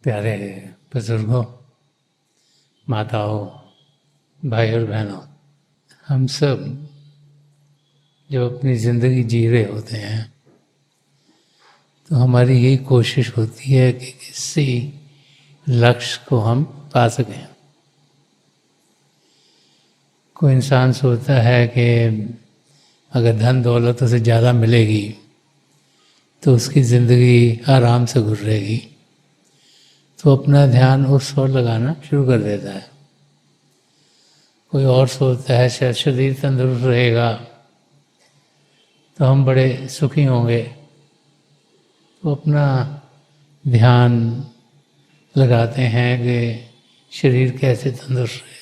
प्यारे बुजुर्गों, माताओं, भाई और बहनों, हम सब जब अपनी ज़िंदगी जी रहे होते हैं तो हमारी यही कोशिश होती है कि किसी लक्ष्य को हम पा सकें। कोई इंसान सोचता है कि अगर धन दौलत उसे ज़्यादा मिलेगी तो उसकी ज़िंदगी आराम से गुजरेगी, तो अपना ध्यान उस ओर लगाना शुरू कर देता है। कोई और सोचता है शायद शरीर तंदुरुस्त रहेगा तो हम बड़े सुखी होंगे, तो अपना ध्यान लगाते हैं कि शरीर कैसे तंदुरुस्त रहे।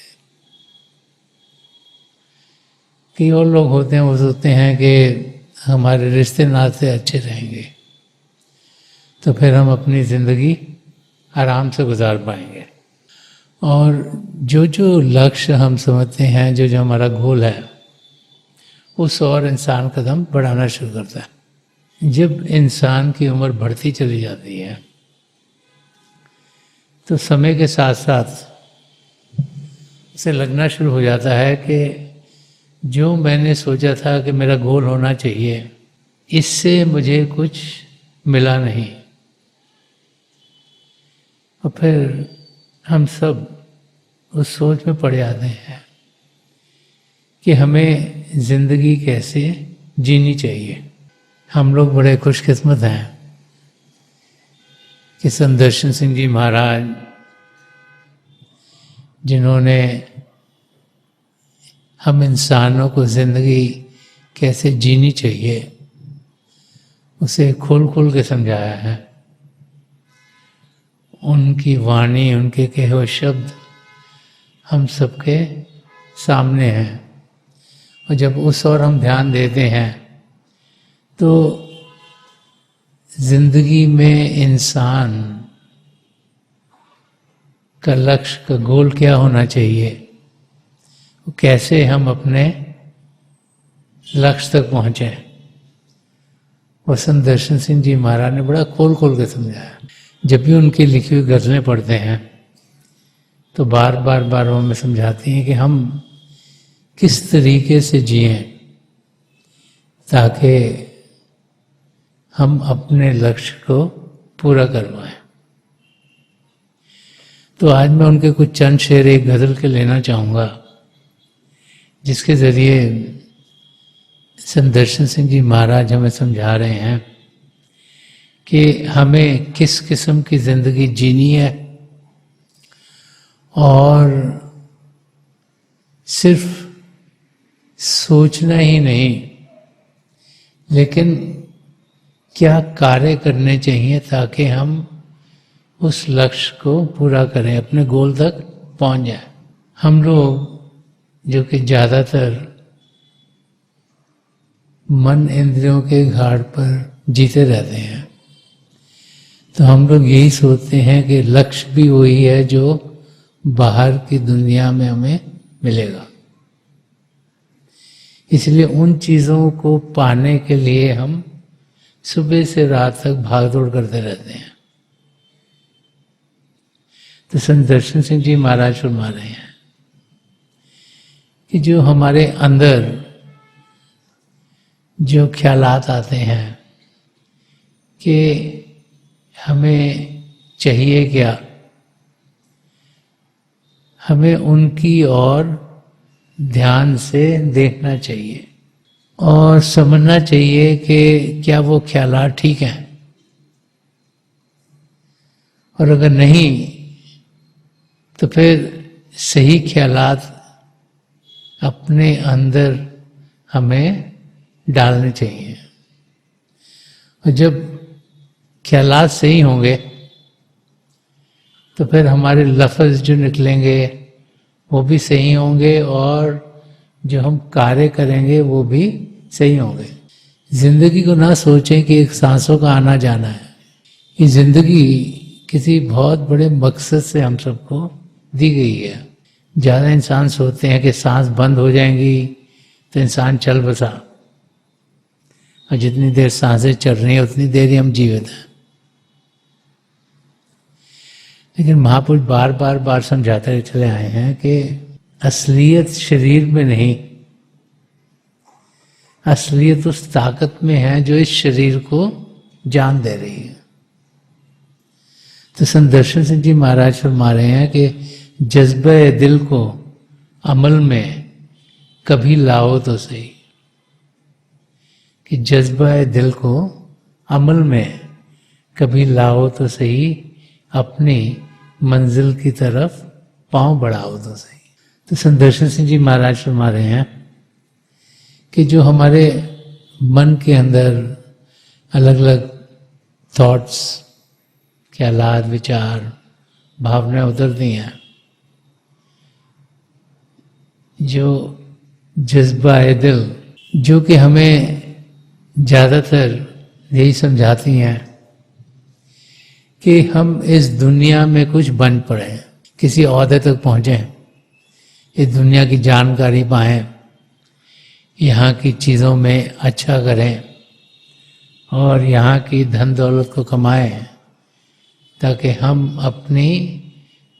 कई और लोग होते हैं, वो सोचते हैं कि हमारे रिश्ते नाते अच्छे रहेंगे तो फिर हम अपनी ज़िंदगी आराम से गुजार पाएंगे। और जो जो लक्ष्य हम समझते हैं, जो जो हमारा गोल है, उस और इंसान कदम बढ़ाना शुरू करता है। जब इंसान की उम्र बढ़ती चली जाती है तो समय के साथ साथ उसे लगना शुरू हो जाता है कि जो मैंने सोचा था कि मेरा गोल होना चाहिए, इससे मुझे कुछ मिला नहीं। और फिर हम सब उस सोच में पड़ जाते हैं कि हमें ज़िंदगी कैसे जीनी चाहिए। हम लोग बड़े खुशकिस्मत हैं कि संदर्शन सिंह जी महाराज, जिन्होंने हम इंसानों को ज़िंदगी कैसे जीनी चाहिए उसे खोल खोल के समझाया है। उनकी वाणी, उनके कहे हुए शब्द हम सबके सामने हैं, और जब उस ओर हम ध्यान देते हैं तो जिंदगी में इंसान का लक्ष्य का गोल क्या होना चाहिए, कैसे हम अपने लक्ष्य तक पहुँचे, वो संदर्शन सिंह जी महाराज ने बड़ा खोल खोल के समझाया। जब भी उनकी लिखी हुई गज़लें पढ़ते हैं तो बार बार वो हमें समझाती हैं कि हम किस तरीके से जिएं ताकि हम अपने लक्ष्य को पूरा कर पाएं। तो आज मैं उनके कुछ चंद शेर एक गज़ल के लेना चाहूँगा, जिसके ज़रिए संदर्शन सिंह जी महाराज हमें समझा रहे हैं कि हमें किस किस्म की ज़िंदगी जीनी है, और सिर्फ सोचना ही नहीं, लेकिन क्या कार्य करने चाहिए ताकि हम उस लक्ष्य को पूरा करें, अपने गोल तक पहुंच जाए। हम लोग जो कि ज़्यादातर मन इंद्रियों के घाट पर जीते रहते हैं, तो हम लोग यही सोचते हैं कि लक्ष्य भी वही है जो बाहर की दुनिया में हमें मिलेगा। इसलिए उन चीज़ों को पाने के लिए हम सुबह से रात तक भाग दौड़ करते रहते हैं। तो संदर्शन सिंह जी महाराज फरमा रहे हैं कि जो हमारे अंदर जो ख्यालात आते हैं कि हमें चाहिए क्या, हमें उनकी ओर ध्यान से देखना चाहिए और समझना चाहिए कि क्या वो ख्यालात ठीक हैं, और अगर नहीं तो फिर सही ख्यालात अपने अंदर हमें डालने चाहिए। और जब ख्यालात सही होंगे तो फिर हमारे लफ्ज़ जो निकलेंगे वो भी सही होंगे, और जो हम कार्य करेंगे वो भी सही होंगे। ज़िंदगी को ना सोचें कि एक सांसों का आना जाना है। ये ज़िंदगी किसी बहुत बड़े मकसद से हम सबको दी गई है। ज़्यादा इंसान सोचते हैं कि सांस बंद हो जाएंगी तो इंसान चल बसा, और जितनी देर सांसें चल रही हैं उतनी देर ही हम जीवित हैं। लेकिन महापुरुष बार बार बार समझाते चले आए हैं कि असलियत शरीर में नहीं, असलियत उस ताकत में है जो इस शरीर को जान दे रही है। तो संत दर्शन सिंह जी महाराज फरमा रहे हैं कि जज्बे दिल को अमल में कभी लाओ तो सही, कि जज्बा दिल को अमल में कभी लाओ तो सही, अपनी मंजिल की तरफ पांव बढ़ाओ तो सही। तो संत दर्शन सिंह जी महाराज फरमा रहे हैं कि जो हमारे मन के अंदर अलग अलग थॉट्स, ख्यालात, विचार, भावनाएं उतरती हैं, जो जज्बा है दिल, जो कि हमें ज़्यादातर यही समझाती हैं कि हम इस दुनिया में कुछ बन पड़े, किसी ओहदे तक पहुँचें, इस दुनिया की जानकारी पाएं, यहाँ की चीज़ों में अच्छा करें और यहाँ की धन दौलत को कमाएं, ताकि हम अपनी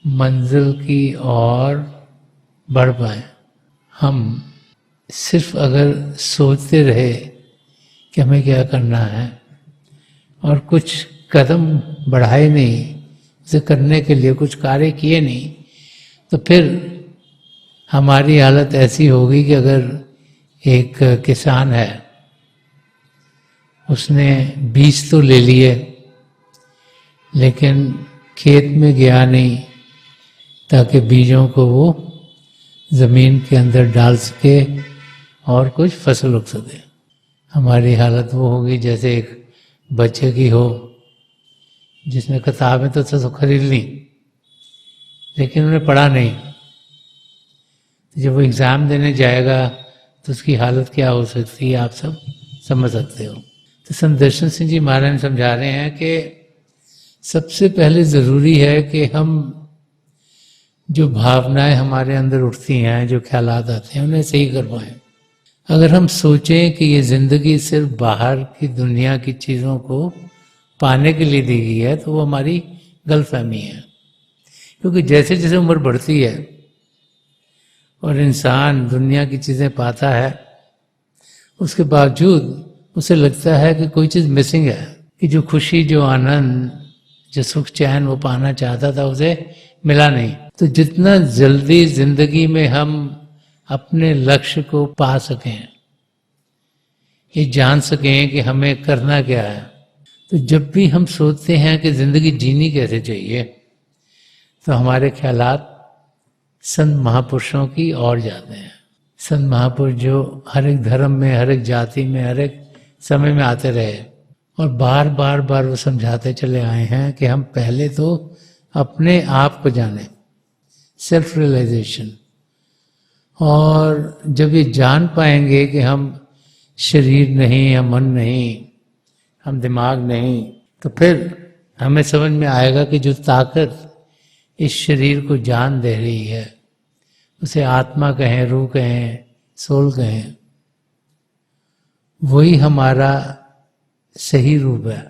मंजिल की ओर बढ़ पाएं। हम सिर्फ अगर सोचते रहे कि हमें क्या करना है और कुछ कदम बढ़ाए नहीं, उसे करने के लिए कुछ कार्य किए नहीं, तो फिर हमारी हालत ऐसी होगी कि अगर एक किसान है, उसने बीज तो ले लिए लेकिन खेत में गया नहीं ताकि बीजों को वो ज़मीन के अंदर डाल सके और कुछ फसल उग सके। हमारी हालत वो होगी जैसे एक बच्चे की हो जिसने किताबें तो खरीद ली लेकिन उन्हें पढ़ा नहीं। जब वो एग्ज़ाम देने जाएगा तो उसकी हालत क्या हो सकती है, आप सब समझ सकते हो। तो संत दर्शन सिंह जी महाराज समझा रहे हैं कि सबसे पहले ज़रूरी है कि हम जो भावनाएं हमारे अंदर उठती हैं, जो ख्यालात आते हैं, उन्हें सही कर पाएँ। अगर हम सोचें कि ये ज़िंदगी सिर्फ बाहर की दुनिया की चीज़ों को पाने के लिए दी गई है, तो वो हमारी गलतफहमी है। क्योंकि जैसे जैसे उम्र बढ़ती है और इंसान दुनिया की चीज़ें पाता है, उसके बावजूद उसे लगता है कि कोई चीज़ मिसिंग है, कि जो खुशी, जो आनंद, जो सुख चैन वो पाना चाहता था उसे मिला नहीं। तो जितना जल्दी जिंदगी में हम अपने लक्ष्य को पा सकें, ये जान सकें कि हमें करना क्या है, तो जब भी हम सोचते हैं कि जिंदगी जीनी कैसे चाहिए, तो हमारे ख्यालात संत महापुरुषों की ओर जाते हैं। संत महापुरुष जो हर एक धर्म में, हर एक जाति में, हर एक समय में आते रहे और बार बार बार वो समझाते चले आए हैं कि हम पहले तो अपने आप को जाने, सेल्फ रियलाइजेशन। और जब ये जान पाएंगे कि हम शरीर नहीं, हम मन नहीं, हम दिमाग नहीं, तो फिर हमें समझ में आएगा कि जो ताकत इस शरीर को जान दे रही है, उसे आत्मा कहें, रूह कहें, सोल कहें, वही हमारा सही रूप है।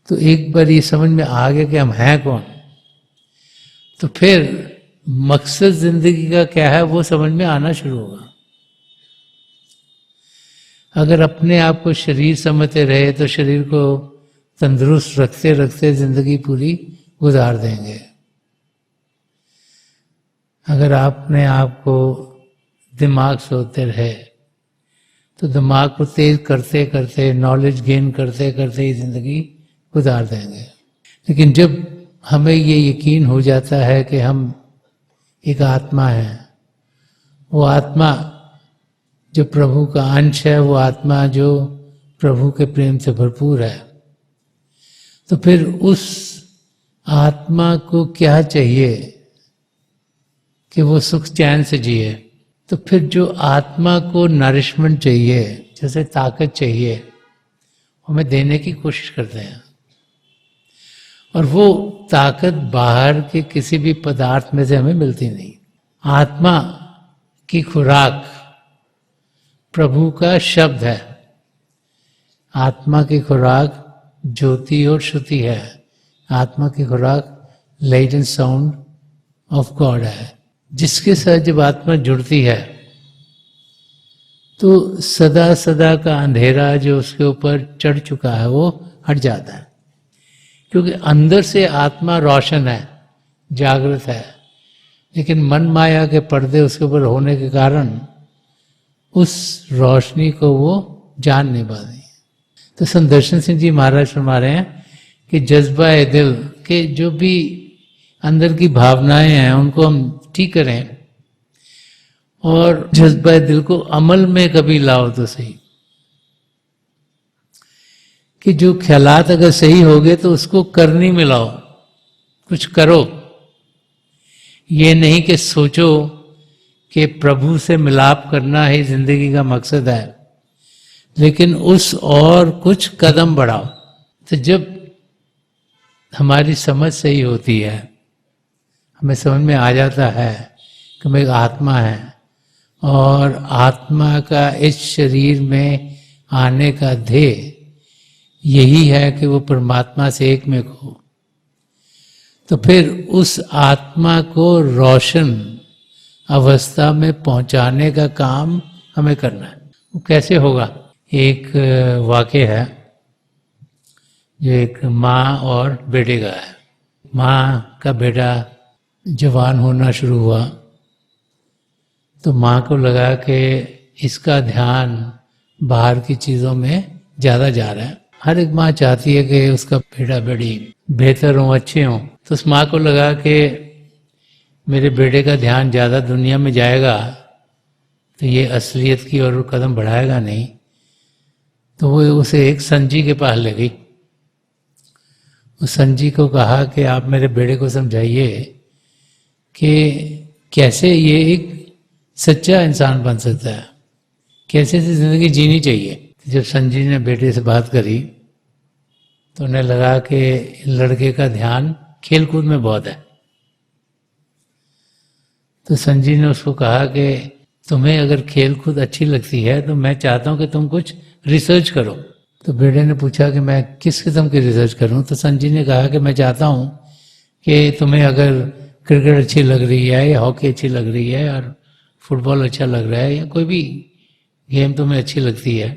तो एक बार ये समझ में आ गया कि हम हैं कौन, तो फिर मकसद जिंदगी का क्या है वो समझ में आना शुरू होगा। अगर अपने आप को शरीर समझते रहे तो शरीर को तंदुरुस्त रखते रखते जिंदगी पूरी गुजार देंगे। अगर आपने आप को दिमाग सोचते रहे तो दिमाग को तेज करते करते, नॉलेज गेन करते करते ही जिंदगी गुजार देंगे। लेकिन जब हमें ये यकीन हो जाता है कि हम एक आत्मा है, वो आत्मा जो प्रभु का अंश है, वो आत्मा जो प्रभु के प्रेम से भरपूर है, तो फिर उस आत्मा को क्या चाहिए कि वो सुख चैन से जिए। तो फिर जो आत्मा को नरिशमेंट चाहिए, जैसे ताकत चाहिए, हमें देने की कोशिश करते हैं। और वो ताकत बाहर के किसी भी पदार्थ में से हमें मिलती नहीं। आत्मा की खुराक प्रभु का शब्द है। आत्मा की खुराक ज्योति और श्रुति है। आत्मा की खुराक light and sound of God है। जिसके साथ जब आत्मा जुड़ती है तो सदा सदा का अंधेरा जो उसके ऊपर चढ़ चुका है वो हट जाता है, क्योंकि अंदर से आत्मा रोशन है, जागृत है, लेकिन मन माया के पर्दे उसके ऊपर होने के कारण उस रोशनी को वो जान नहीं पाती। तो संत दर्शन सिंह जी महाराज फरमा रहे हैं कि जज्बा ए दिल के जो भी अंदर की भावनाएं हैं उनको हम ठीक करें, और जज्बा दिल को अमल में कभी लाओ तो सही, कि जो ख्यालात अगर सही हो गए तो उसको करनी में लाओ, कुछ करो। ये नहीं कि सोचो कि प्रभु से मिलाप करना ही जिंदगी का मकसद है, लेकिन उस और कुछ कदम बढ़ाओ। तो जब हमारी समझ सही होती है, हमें समझ में आ जाता है कि मैं एक आत्मा है और आत्मा का इस शरीर में आने का ध्येय यही है कि वो परमात्मा से एक में हो, तो फिर उस आत्मा को रोशन अवस्था में पहुंचाने का काम हमें करना है। वो कैसे होगा? एक वाक्य है जो एक माँ और बेटे का है। माँ का बेटा जवान होना शुरू हुआ तो माँ को लगा कि इसका ध्यान बाहर की चीज़ों में ज़्यादा जा रहा है। हर एक माँ चाहती है कि उसका बेटा बेटी बेहतर हो, अच्छे हों। तो उस माँ को लगा कि मेरे बेटे का ध्यान ज़्यादा दुनिया में जाएगा तो ये असलियत की ओर कदम बढ़ाएगा नहीं। तो वो उसे एक संत जी के पास ले गई। उस संत जी को कहा कि आप मेरे बेटे को समझाइए कि कैसे ये एक सच्चा इंसान बन सकता है, कैसे से ज़िंदगी जीनी चाहिए। जब संत जी ने बेटे से बात करी तो उन्हें लगा कि लड़के का ध्यान खेल कूद में बहुत है। तो संत जी ने उसको कहा कि तुम्हें अगर खेल कूद अच्छी लगती है तो मैं चाहता हूँ कि तुम कुछ रिसर्च करो। तो बेटे ने पूछा कि मैं किस किस्म की रिसर्च करूँ? तो संत जी ने कहा कि मैं चाहता हूँ कि तुम्हें अगर क्रिकेट अच्छी लग रही है या हॉकी अच्छी लग रही है और फुटबॉल अच्छा लग रहा है या कोई भी गेम तुम्हें अच्छी लगती है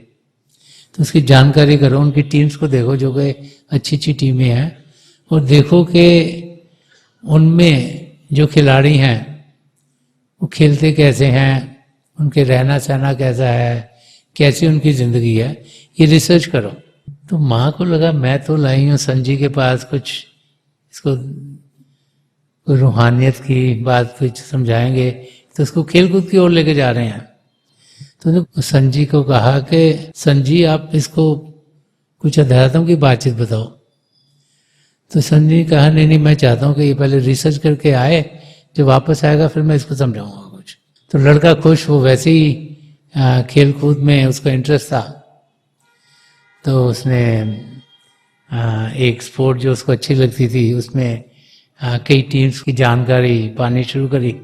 तो उसकी जानकारी करो, उनकी टीम्स को देखो जो कि अच्छी अच्छी टीमें हैं, और देखो कि उनमें जो खिलाड़ी हैं वो खेलते कैसे हैं, उनके रहना सहना कैसा है, कैसी उनकी ज़िंदगी है, ये रिसर्च करो। तो माँ को लगा मैं तो लाई हूँ संत जी के पास कुछ इसको रूहानियत की बात कुछ समझाएंगे, तो उसको खेल कूद की ओर लेके जा रहे हैं। तो संत जी को कहा कि संत जी आप इसको कुछ अध्यात्म की बातचीत बताओ। तो संत जी ने कहा नहीं नहीं, मैं चाहता हूँ कि ये पहले रिसर्च करके आए, जब वापस आएगा फिर मैं इसको समझाऊंगा कुछ। तो लड़का खुश, वो वैसे ही खेल कूद में उसका इंटरेस्ट था। तो उसने एक स्पोर्ट जो उसको अच्छी लगती थी उसमें कई टीम्स की जानकारी पानी शुरू करी।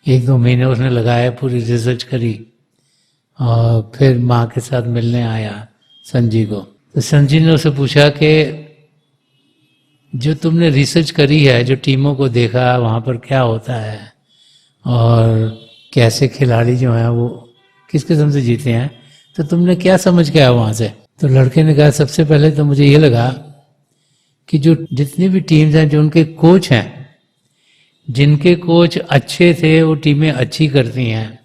1-2 महीने उसने लगाया, पूरी रिसर्च करी और फिर माँ के साथ मिलने आया संत जी को। तो संत जी ने उससे पूछा कि जो तुमने रिसर्च करी है, जो टीमों को देखा वहाँ पर क्या होता है और कैसे खिलाड़ी जो हैं वो किस किस्म से जीते हैं, तो तुमने क्या समझ के आया वहाँ से? तो लड़के ने कहा सबसे पहले तो मुझे ये लगा कि जो जितनी भी टीम्स हैं, जो उनके कोच हैं, जिनके कोच अच्छे थे वो टीमें अच्छी करती हैं।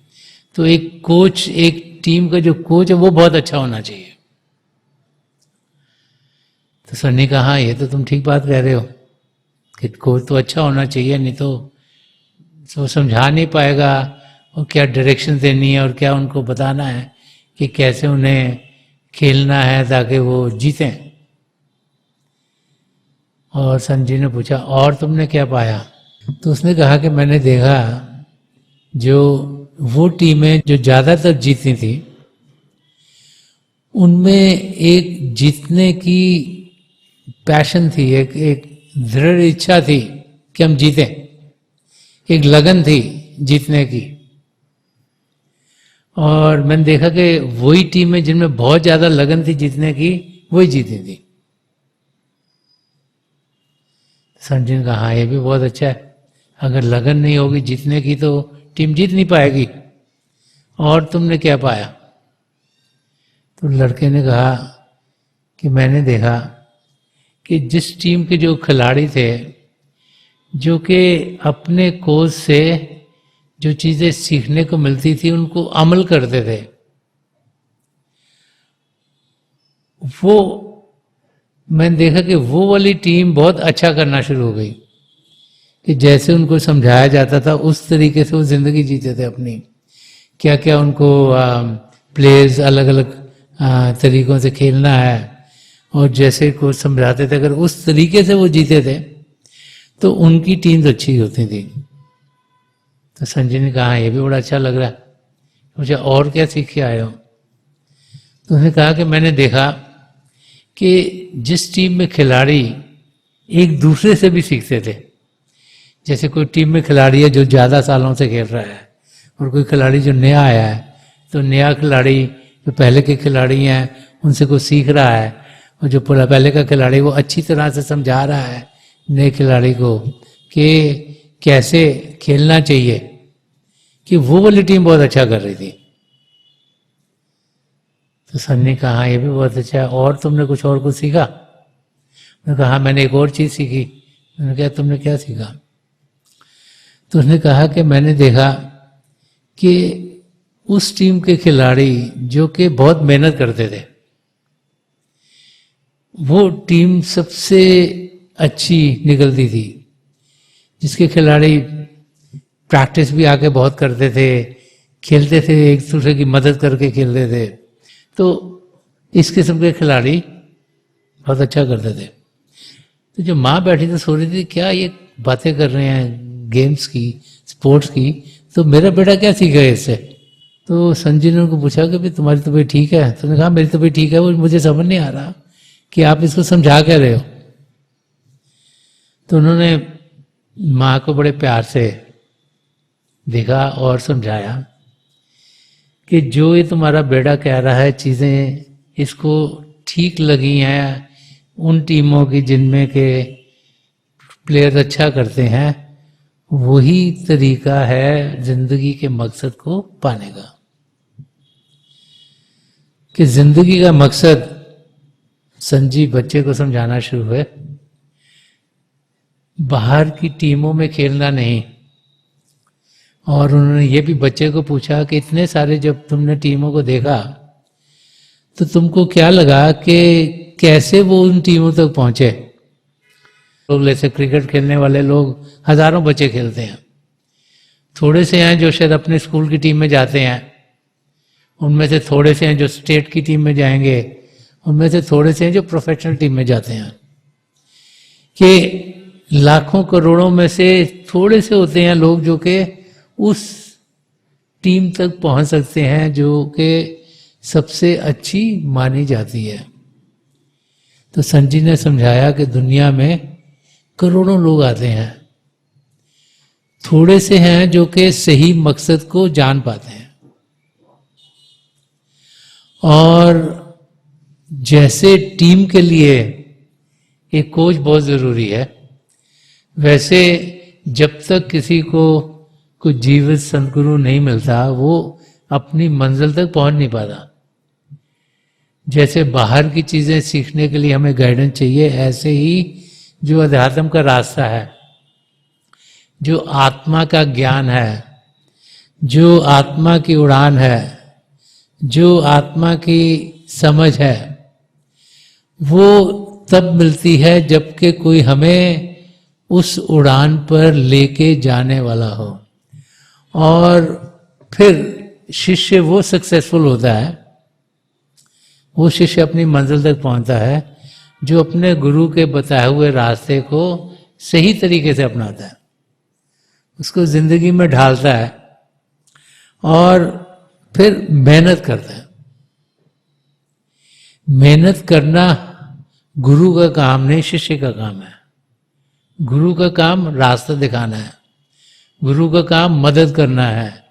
तो एक कोच, एक टीम का जो कोच है वो बहुत अच्छा होना चाहिए। तो सर ने कहा ये तो तुम ठीक बात कह रहे हो कि कोच तो अच्छा होना चाहिए, नहीं तो समझा नहीं पाएगा और क्या डायरेक्शन देनी है और क्या उनको बताना है कि कैसे उन्हें खेलना है ताकि वो जीतें। और संत जी ने पूछा और तुमने क्या पाया? तो उसने कहा कि मैंने देखा जो वो टीमें जो ज़्यादातर जीती थी उनमें एक जीतने की पैशन थी, एक दृढ़ इच्छा थी कि हम जीतें, एक लगन थी जीतने की। और मैंने देखा कि वही टीमें जिनमें बहुत ज़्यादा लगन थी जीतने की वही जीती थी। संजय ने कहा हाँ ये भी बहुत अच्छा है, अगर लगन नहीं होगी जीतने की तो टीम जीत नहीं पाएगी। और तुमने क्या पाया? तो लड़के ने कहा कि मैंने देखा कि जिस टीम के जो खिलाड़ी थे, जो कि अपने कोच से जो चीज़ें सीखने को मिलती थी उनको अमल करते थे, वो मैंने देखा कि वो वाली टीम बहुत अच्छा करना शुरू हो गई, कि जैसे उनको समझाया जाता था उस तरीके से वो ज़िंदगी जीते थे अपनी। क्या क्या उनको प्लेयर्स अलग अलग तरीक़ों से खेलना है, और जैसे कोच समझाते थे अगर उस तरीके से वो जीते थे तो उनकी टीम अच्छी होती थी। तो संजय ने कहा ये भी बड़ा अच्छा लग रहा है, मुझे और क्या सीख के आए हो? तो उसने कहा कि मैंने देखा कि जिस टीम में खिलाड़ी एक दूसरे से भी सीखते थे, जैसे कोई टीम में खिलाड़ी है जो ज़्यादा सालों से खेल रहा है और कोई खिलाड़ी जो नया आया है, तो नया खिलाड़ी जो पहले के खिलाड़ी हैं उनसे कुछ सीख रहा है, और जो पहले का खिलाड़ी वो अच्छी तरह से समझा रहा है नए खिलाड़ी को कि कैसे खेलना चाहिए, कि वो वाली टीम बहुत अच्छा कर रही थी। तो सर ने कहा ये भी बहुत अच्छा है, और तुमने कुछ और कुछ सीखा? मैंने कहा मैंने एक और चीज़ सीखी। मैंने कहा तुमने क्या सीखा? तो उसने कहा कि मैंने देखा कि उस टीम के खिलाड़ी जो कि बहुत मेहनत करते थे, वो टीम सबसे अच्छी निकलती थी। जिसके खिलाड़ी प्रैक्टिस भी आके बहुत करते थे, खेलते थे, एक दूसरे की मदद करके खेलते थे, तो इस किस्म के खिलाड़ी बहुत अच्छा करते थे। तो जो माँ बैठी तो सो रही थी, क्या ये बातें कर रहे हैं गेम्स की, स्पोर्ट्स की, तो मेरा बेटा क्या सीखा है इससे? तो संजय ने उनको पूछा कि भाई तुम्हारी तबीयत ठीक है? तो उन्होंने कहा मेरी तबीयत ठीक है, वो मुझे समझ नहीं आ रहा कि आप इसको समझा क्या रहे हो। तो उन्होंने माँ को बड़े प्यार से देखा और समझाया कि जो ये तुम्हारा बेटा कह रहा है चीज़ें इसको ठीक लगी हैं उन टीमों की जिनमें के प्लेयर अच्छा करते हैं, वही तरीका है जिंदगी के मकसद को पाने का। कि जिंदगी का मकसद संजीव बच्चे को समझाना शुरू हुए, बाहर की टीमों में खेलना नहीं। और उन्होंने ये भी बच्चे को पूछा कि इतने सारे जब तुमने टीमों को देखा तो तुमको क्या लगा कि कैसे वो उन टीमों तक पहुंचे? लोग जैसे क्रिकेट खेलने वाले लोग हजारों बच्चे खेलते हैं, थोड़े से हैं जो शायद अपने स्कूल की टीम में जाते हैं, उनमें से थोड़े से हैं जो स्टेट की टीम में जाएंगे, उनमें से थोड़े से हैं जो प्रोफेशनल टीम में जाते हैं। कि लाखों करोड़ों में से थोड़े से होते हैं लोग जो कि उस टीम तक पहुंच सकते हैं जो कि सबसे अच्छी मानी जाती है। तो संजय ने समझाया कि दुनिया में करोड़ों लोग आते हैं, थोड़े से हैं जो कि सही मकसद को जान पाते हैं। और जैसे टीम के लिए एक कोच बहुत जरूरी है, वैसे जब तक किसी को कोई जीवित सदगुरु नहीं मिलता वो अपनी मंजिल तक पहुंच नहीं पाता। जैसे बाहर की चीजें सीखने के लिए हमें गाइडेंस चाहिए, ऐसे ही जो अध्यात्म का रास्ता है, जो आत्मा का ज्ञान है, जो आत्मा की उड़ान है, जो आत्मा की समझ है, वो तब मिलती है जबकि कोई हमें उस उड़ान पर लेके जाने वाला हो। और फिर शिष्य वो सक्सेसफुल होता है, वो शिष्य अपनी मंजिल तक पहुंचता है जो अपने गुरु के बताए हुए रास्ते को सही तरीके से अपनाता है, उसको जिंदगी में ढालता है और फिर मेहनत करता है। मेहनत करना गुरु का काम नहीं, शिष्य का काम है। गुरु का काम रास्ता दिखाना है, गुरु का काम मदद करना है,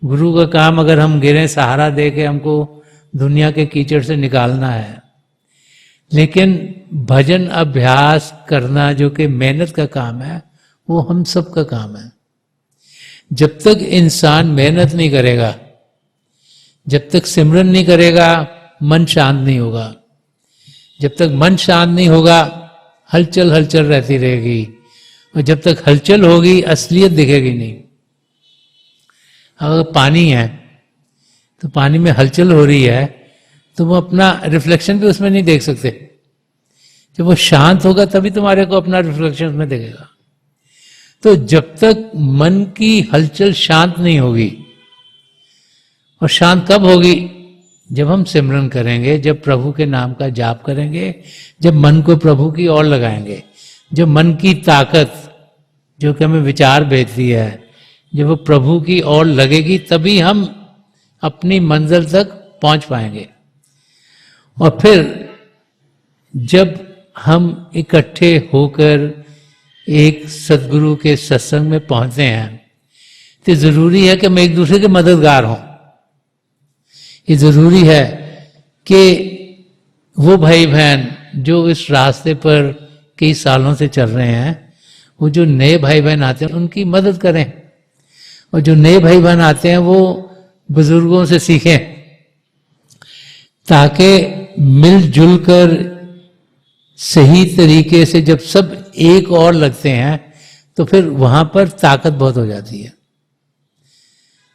गुरु का काम अगर हम गिरे सहारा दे के हमको दुनिया के कीचड़ से निकालना है। लेकिन भजन अभ्यास करना जो कि मेहनत का काम है, वो हम सब का काम है। जब तक इंसान मेहनत नहीं करेगा, जब तक सिमरन नहीं करेगा, मन शांत नहीं होगा। जब तक मन शांत नहीं होगा, हलचल हलचल रहती रहेगी, और जब तक हलचल होगी असलियत दिखेगी नहीं। अगर पानी है तो पानी में हलचल हो रही है तो वो अपना रिफ्लेक्शन भी उसमें नहीं देख सकते। जब वो शांत होगा तभी तुम्हारे को अपना रिफ्लेक्शन उसमें दिखेगा। तो जब तक मन की हलचल शांत नहीं होगी, और शांत कब होगी? जब हम सिमरन करेंगे, जब प्रभु के नाम का जाप करेंगे, जब मन को प्रभु की ओर लगाएंगे, जब मन की ताकत जो कि हमें विचार भेजती है, जब वो प्रभु की ओर लगेगी, तभी हम अपनी मंजिल तक पहुंच पाएंगे। और फिर जब हम इकट्ठे होकर एक सदगुरु के सत्संग में पहुंचते हैं, तो जरूरी है कि हम एक दूसरे के मददगार हों। ये जरूरी है कि वो भाई बहन जो इस रास्ते पर कई सालों से चल रहे हैं, वो जो नए भाई बहन आते हैं उनकी मदद करें, और जो नए भाई बहन आते हैं वो बुजुर्गों से सीखें, ताकि मिलजुल कर सही तरीके से जब सब एक और लगते हैं तो फिर वहां पर ताकत बहुत हो जाती है।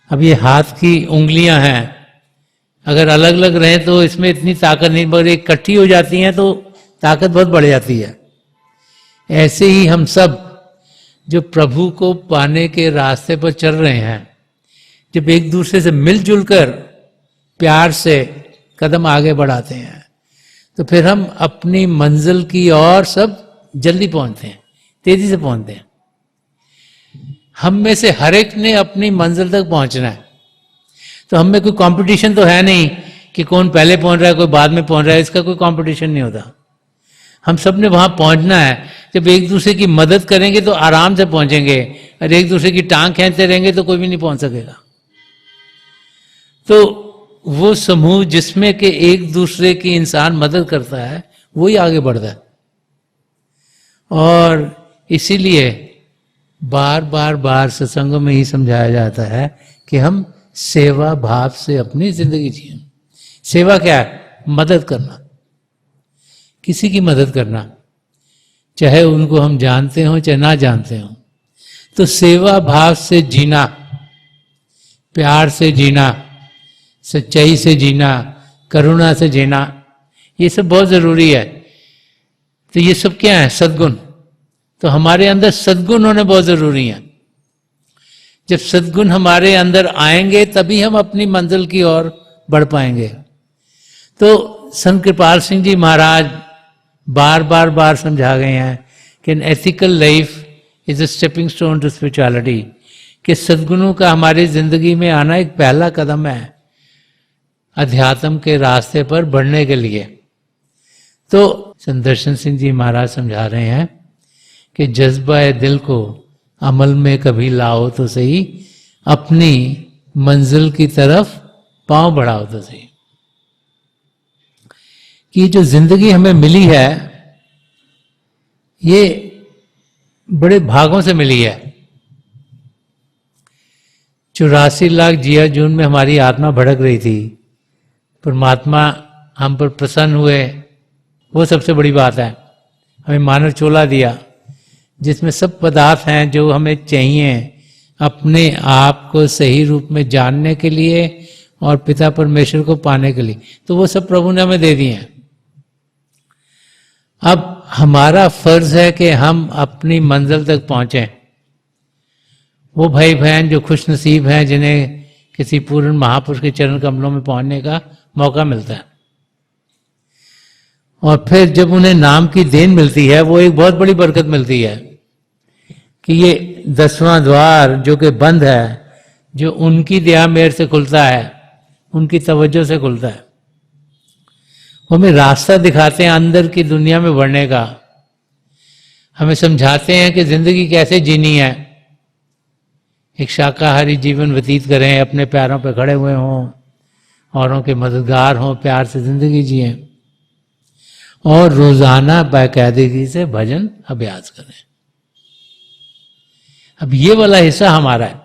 अब ये हाथ की उंगलियां हैं, अगर अलग अलग रहें तो इसमें इतनी ताकत नहीं, मगर इकट्ठी हो जाती हैं तो ताकत बहुत बढ़ जाती है। ऐसे ही हम सब जो प्रभु को पाने के रास्ते पर चल रहे हैं, जब एक दूसरे से मिलजुल कर प्यार से कदम आगे बढ़ाते हैं, तो फिर हम अपनी मंजिल की ओर सब जल्दी पहुंचते हैं, तेजी से पहुंचते हैं। हम में से हर एक ने अपनी मंजिल तक पहुंचना है, तो हम में कोई कंपटीशन तो है नहीं कि कौन पहले पहुंच रहा है कोई बाद में पहुंच रहा है, इसका कोई कंपटीशन नहीं होता। हम सब ने वहां पहुंचना है। जब एक दूसरे की मदद करेंगे तो आराम से पहुंचेंगे, और एक दूसरे की टांग खींचते रहेंगे तो कोई भी नहीं पहुंच सकेगा। तो वो समूह जिसमें कि एक दूसरे की इंसान मदद करता है, वही आगे बढ़ता है। और इसीलिए बार बार बार सत्संगों में ही समझाया जाता है कि हम सेवा भाव से अपनी जिंदगी जिए। सेवा क्या है? मदद करना, किसी की मदद करना, चाहे उनको हम जानते हो चाहे ना जानते हो। तो सेवा भाव से जीना, प्यार से जीना, सच्चाई से जीना, करुणा से जीना, ये सब बहुत जरूरी है। तो ये सब क्या है? सद्गुण। तो हमारे अंदर सद्गुण होने बहुत जरूरी है। जब सद्गुण हमारे अंदर आएंगे तभी हम अपनी मंजिल की ओर बढ़ पाएंगे। तो संत कृपाल सिंह जी महाराज बार बार बार समझा गए हैं कि an ethical life is a stepping stone to spirituality, कि सद्गुणों का हमारी जिंदगी में आना एक पहला कदम है अध्यात्म के रास्ते पर बढ़ने के लिए। तो संत दर्शन सिंह जी महाराज समझा रहे हैं कि जज्बा दिल को अमल में कभी लाओ तो सही, अपनी मंजिल की तरफ पांव बढ़ाओ तो सही। कि जो जिंदगी हमें मिली है ये बड़े भागों से मिली है। 84 लाख जिया जून में हमारी आत्मा भड़क रही थी, परमात्मा हम पर प्रसन्न हुए, वो सबसे बड़ी बात है। हमें मानव चोला दिया जिसमें सब पदार्थ हैं जो हमें चाहिए अपने आप को सही रूप में जानने के लिए और पिता परमेश्वर को पाने के लिए। तो वो सब प्रभु ने हमें दे दिए हैं। अब हमारा फर्ज है कि हम अपनी मंजिल तक पहुंचे। वो भाई बहन जो खुश नसीब हैं जिन्हें किसी पूर्ण महापुरुष के चरण कमलों में पहुंचने का मौका मिलता है, और फिर जब उन्हें नाम की देन मिलती है, वो एक बहुत बड़ी बरकत मिलती है कि ये 10वां द्वार जो कि बंद है, जो उनकी दया मेहर से खुलता है, उनकी तवज्जो से खुलता है। वो हमें रास्ता दिखाते हैं अंदर की दुनिया में बढ़ने का, हमें समझाते हैं कि जिंदगी कैसे जीनी है। एक शाकाहारी जीवन व्यतीत करें, अपने पैरों पर खड़े हुए हों, औरों के मददगार हों, प्यार से जिंदगी जिए। और रोजाना बाकायदगी से भजन अभ्यास करें। अब ये वाला हिस्सा हमारा है,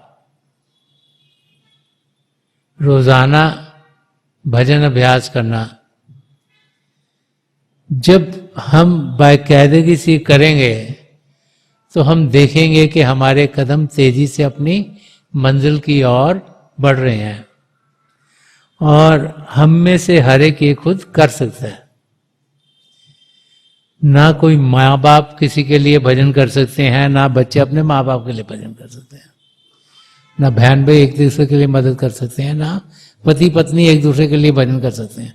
रोजाना भजन अभ्यास करना। जब हम बाकायदगी से करेंगे तो हम देखेंगे कि हमारे कदम तेजी से अपनी मंजिल की ओर बढ़ रहे हैं, और हम में से हर एक ये खुद कर सकता है। ना कोई माँ बाप किसी के लिए भजन कर सकते हैं, ना बच्चे अपने माँ बाप के लिए भजन कर सकते हैं, ना बहन भाई एक दूसरे के लिए मदद कर सकते हैं, ना पति पत्नी एक दूसरे के लिए भजन कर सकते हैं।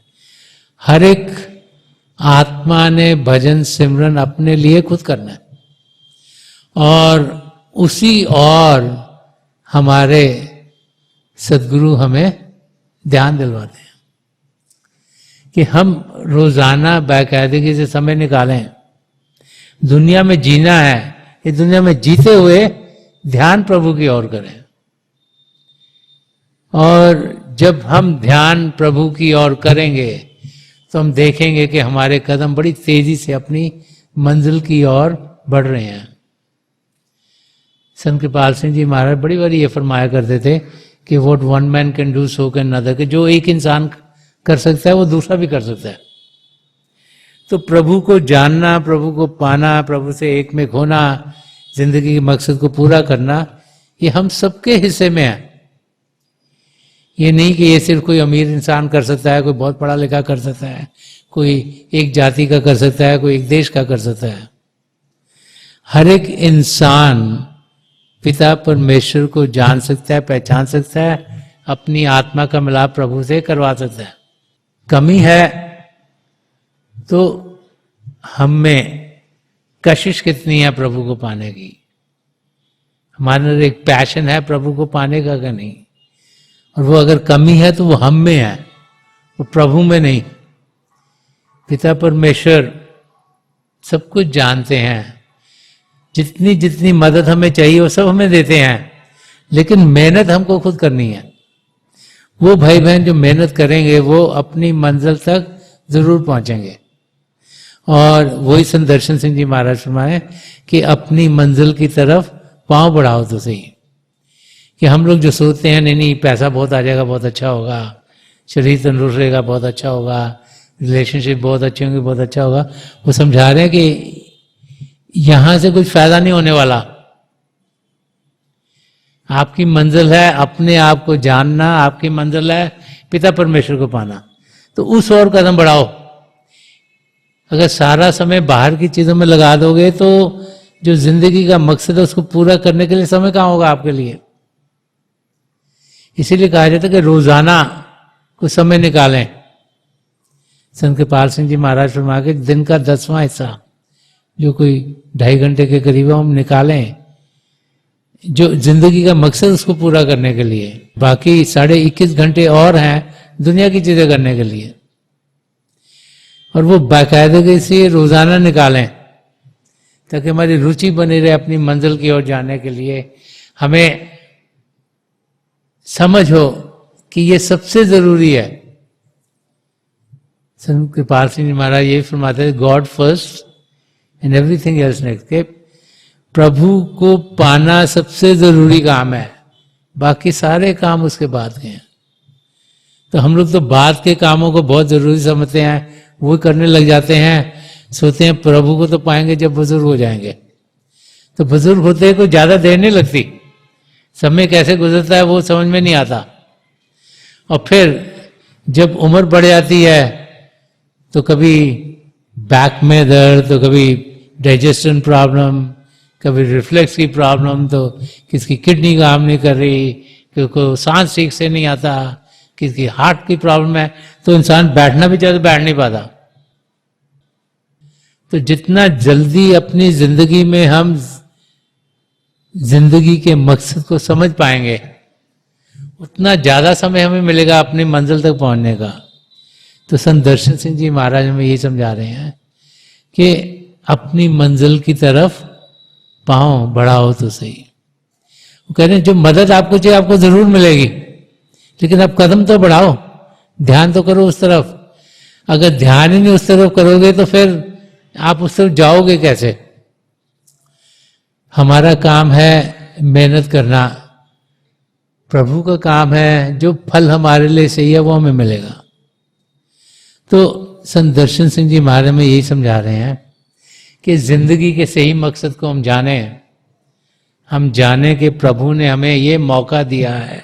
हर एक आत्मा ने भजन सिमरन अपने लिए खुद करना है, और उसी और हमारे सद्गुरु हमें ध्यान दिलवाते हैं कि हम रोजाना बाकायदगी से समय निकालें। दुनिया में जीना है, ये दुनिया में जीते हुए ध्यान प्रभु की ओर करें। और जब हम ध्यान प्रभु की ओर करेंगे तो हम देखेंगे कि हमारे कदम बड़ी तेजी से अपनी मंजिल की ओर बढ़ रहे हैं। संत कृपाल सिंह जी महाराज बड़ी बार ये फरमाया करते थे कि what one man can do so can another, कि जो एक इंसान कर सकता है वो दूसरा भी कर सकता है। तो प्रभु को जानना, प्रभु को पाना, प्रभु से एक में खोना, जिंदगी के मकसद को पूरा करना, ये हम सबके हिस्से में है। ये नहीं कि ये सिर्फ कोई अमीर इंसान कर सकता है, कोई बहुत पढ़ा लिखा कर सकता है, कोई एक जाति का कर सकता है, कोई एक देश का कर सकता है। हर एक इंसान पिता परमेश्वर को जान सकता है, पहचान सकता है, अपनी आत्मा का मिलाप प्रभु से करवा सकता है। कमी है तो हम में कशिश कितनी है प्रभु को पाने की। हमारे अंदर एक पैशन है प्रभु को पाने का कि नहीं, और वो अगर कमी है तो वो हम में है, वो प्रभु में नहीं। पिता परमेश्वर सब कुछ जानते हैं, जितनी जितनी मदद हमें चाहिए वो सब हमें देते हैं, लेकिन मेहनत हमको खुद करनी है। वो भाई बहन जो मेहनत करेंगे वो अपनी मंजिल तक जरूर पहुंचेंगे। और वही संत दर्शन सिंह जी महाराज फरमाए कि अपनी मंजिल की तरफ पांव बढ़ाओ तो सही। कि हम लोग जो सोचते हैं नहीं नहीं पैसा बहुत आ जाएगा, बहुत अच्छा होगा, शरीर तंदुरुस्त रहेगा, बहुत अच्छा होगा, रिलेशनशिप बहुत अच्छे होंगे, बहुत अच्छा होगा, वो समझा रहे हैं कि यहां से कुछ फायदा नहीं होने वाला। आपकी मंजिल है अपने आप को जानना, आपकी मंजिल है पिता परमेश्वर को पाना, तो उस ओर कदम बढ़ाओ। अगर सारा समय बाहर की चीजों में लगा दोगे तो जो जिंदगी का मकसद है उसको पूरा करने के लिए समय कहाँ होगा आपके लिए। इसीलिए कहा जाता है कि रोजाना कुछ समय निकालें। संत कृपाल सिंह जी महाराज फरमा के दिन का 10वां हिस्सा जो कोई 2.5 घंटे के करीब हम निकालें, जो जिंदगी का मकसद उसको पूरा करने के लिए। बाकी 21.5 घंटे और हैं दुनिया की चीजें करने के लिए, और वो बाकायदगी से रोजाना निकालें ताकि हमारी रुचि बनी रहे अपनी मंजिल की ओर जाने के लिए। हमें समझ हो कि ये सबसे जरूरी है। संत कृपाल सिंह जी महाराज ये फरमाते हैं, God first and everything else next, के प्रभु को पाना सबसे जरूरी काम है, बाकी सारे काम उसके बाद के हैं। तो हम लोग तो बाद के कामों को बहुत जरूरी समझते हैं, वो करने लग जाते हैं, सोचते हैं प्रभु को तो पाएंगे जब बुजुर्ग हो जाएंगे। तो बुजुर्ग होते को ज्यादा देर नहीं लगती, समय कैसे गुजरता है वो समझ में नहीं आता। और फिर जब उम्र बढ़ जाती है तो कभी बैक में दर्द, तो कभी डाइजेशन प्रॉब्लम, कभी रिफ्लेक्स की प्रॉब्लम, तो किसकी किडनी काम नहीं कर रही, किसी को सांस ठीक से नहीं आता, किसी हार्ट की प्रॉब्लम है, तो इंसान बैठना भी चाहे तो बैठ नहीं पाता। तो जितना जल्दी अपनी जिंदगी में हम जिंदगी के मकसद को समझ पाएंगे उतना ज्यादा समय हमें मिलेगा अपनी मंजिल तक पहुंचने का। तो संत दर्शन सिंह जी महाराज हमें यही समझा रहे हैं कि अपनी मंजिल की तरफ पांव बढ़ाओ तो सही। वो कह रहे हैं जो मदद आपको चाहिए आपको जरूर मिलेगी, लेकिन आप कदम तो बढ़ाओ, ध्यान तो करो उस तरफ। अगर ध्यान ही नहीं उस तरफ करोगे तो फिर आप उस तरफ जाओगे कैसे? हमारा काम है मेहनत करना, प्रभु का काम है जो फल हमारे लिए सही है वो हमें मिलेगा। तो संत दर्शन सिंह जी महाराज में यही समझा रहे हैं कि जिंदगी के सही मकसद को हम जाने, हम जाने कि प्रभु ने हमें ये मौका दिया है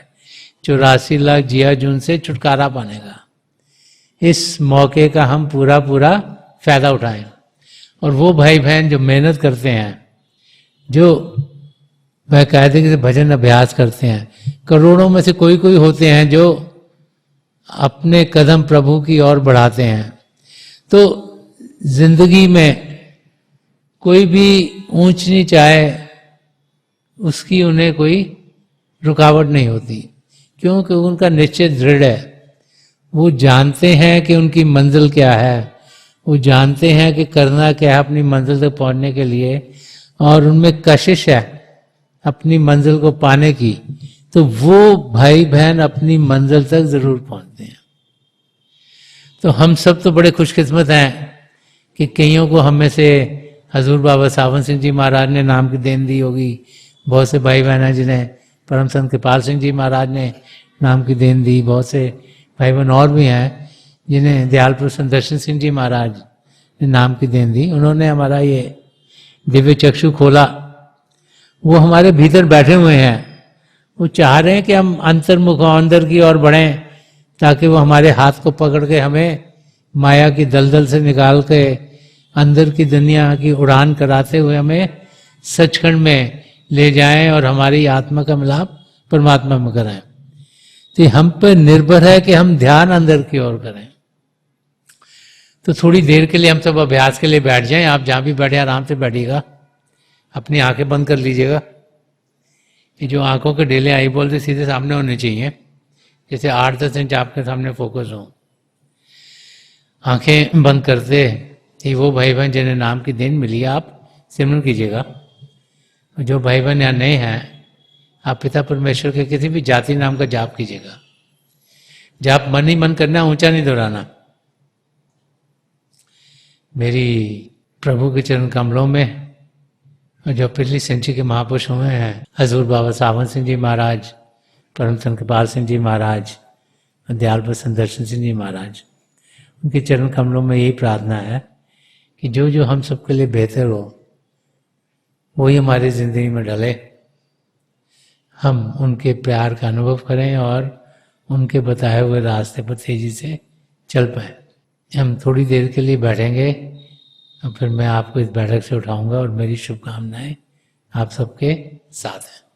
84 लाख जिया जून से छुटकारा पाने का। इस मौके का हम पूरा पूरा फायदा उठाएं। और वो भाई बहन जो मेहनत करते हैं, जो बाकायदगी से भजन अभ्यास करते हैं, करोड़ों में से कोई कोई होते हैं जो अपने कदम प्रभु की ओर बढ़ाते हैं। तो जिंदगी में कोई भी ऊंच नीच आए उसकी उन्हें कोई रुकावट नहीं होती, क्योंकि उनका निश्चय दृढ़ है। वो जानते हैं कि उनकी मंजिल क्या है, वो जानते हैं कि करना क्या है अपनी मंजिल तक पहुंचने के लिए, और उनमें कशिश है अपनी मंजिल को पाने की। तो वो भाई बहन अपनी मंजिल तक जरूर पहुंचते हैं। तो हम सब तो बड़े खुशकिस्मत हैं कि कईयों को हम में से हजूर बाबा सावन सिंह जी महाराज ने नाम की देन दी होगी, बहुत से भाई बहन हैं जिन्हें परम संत कृपाल सिंह जी महाराज ने नाम की देन दी, बहुत से भाई बहन और भी हैं जिन्हें दयालपुर संत दर्शन सिंह जी महाराज ने नाम की देन दी। उन्होंने हमारा ये दिव्य चक्षु खोला। वो हमारे भीतर बैठे हुए हैं, वो चाह रहे हैं कि हम अंतर्मुख अंदर की ओर बढ़ें, ताकि वो हमारे हाथ को पकड़ के हमें माया की दलदल से निकाल के अंदर की दुनिया की उड़ान कराते हुए हमें सचखंड में ले जाएं और हमारी आत्मा का मिलाप परमात्मा में कराएं। तो हम पर निर्भर है कि हम ध्यान अंदर की ओर करें। तो थोड़ी देर के लिए हम सब अभ्यास के लिए बैठ जाएं। आप जहां भी बैठे आराम से बैठिएगा, अपनी आंखें बंद कर लीजिएगा। ये जो आंखों के डेले आई बॉल से सीधे सामने होने चाहिए, जैसे 8-10 इंच आपके सामने फोकस हो। आंखें बंद करते ही वो भाई बहन जिन्हें नाम की देन मिली आप सिमरन कीजिएगा। जो भाई बहन यहाँ नए हैं, आप पिता परमेश्वर के किसी भी जाति नाम का जाप कीजिएगा। जाप मन ही मन करना, ऊंचा नहीं दोहराना। मेरी प्रभु के चरण कमलों में जो पिछली सेंचुरी के महापुरुष हुए हैं, हजूर बाबा सावन सिंह जी महाराज, परम संत कृपाल सिंह जी महाराज, दयालपुर संत दर्शन सिंह जी महाराज, उनके चरण कमलों में यही प्रार्थना है कि जो जो हम सबके लिए बेहतर हो वही हमारी जिंदगी में डले, हम उनके प्यार का अनुभव करें और उनके बताए हुए रास्ते पर तेजी से चल पाए। हम थोड़ी देर के लिए बैठेंगे और फिर मैं आपको इस बैठक से उठाऊंगा, और मेरी शुभकामनाएं आप सबके साथ हैं।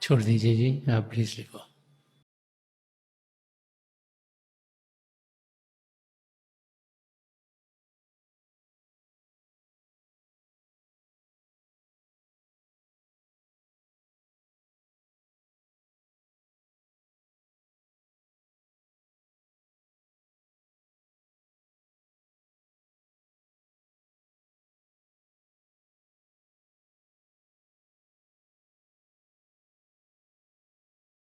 छोड़ दीजिए जी, आप प्लीज़ लिखो।